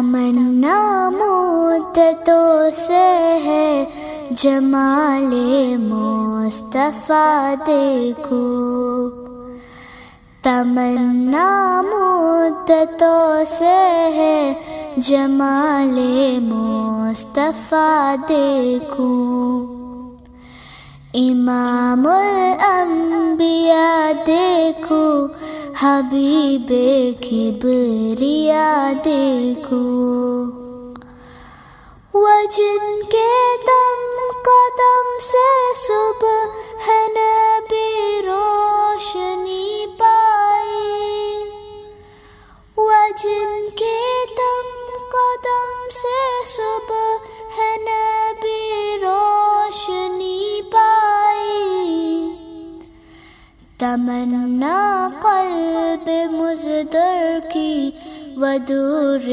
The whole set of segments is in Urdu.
تمنا مدتوں سے ہے جمال مصطفیٰ دیکھو، تمنا مدتوں سے ہے جمال مصطفیٰ دیکھو، امام الانبیاء دیکھو، حبیب کبریا دیکھو، وہ جن کے دم قدم سے صبح ہے نبی روشنی پائی، وہ جن کے دم قدم سے صبح ہے نبی روشنی پائی، تمنا قلب مزدر کی ودور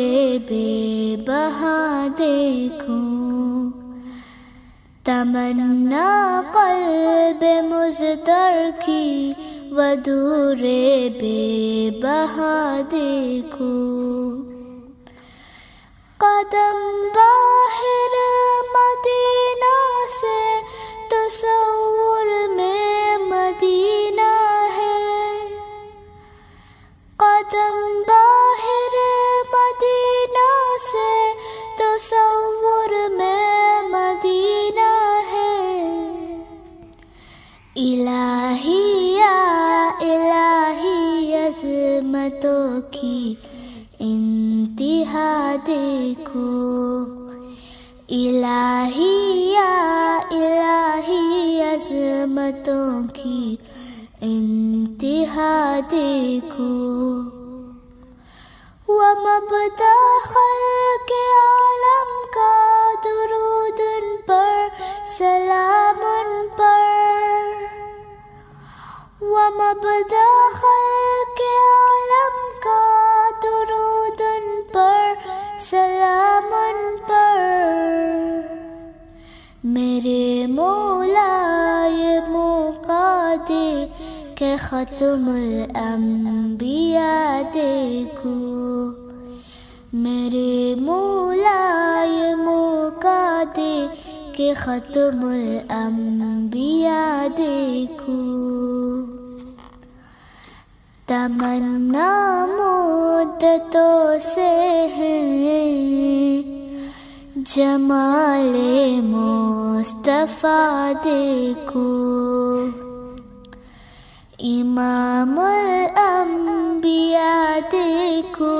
بے بہا دیکھو، تمنا قلب مزدر کی ودور بے بہا دیکھو، قدم باہر مدینہ سے تصور میں مدینہ ہے، قدم باہر مدینہ سے تصور میں مدینہ ہے، الہی یا الہی عظمتوں کی انتہا دیکھو، الہی یا الہی عظمتوں کی انتہا دیکھو، ومبدأ خلق عالم کا درود ان پر سلام ان پر، ومبدأ خلق عالم کا درود ان پر سلام ان پر، میرے مولا یہ موقع دے کہ ختم الانبیاء دیکھو، میرے مولا یہ موقع دے کہ ختم الانبیاء دیکھو، تمنا مدتوں سے ہے جمال مصطفیٰ دیکھو، امام الانبیاء دیکھو۔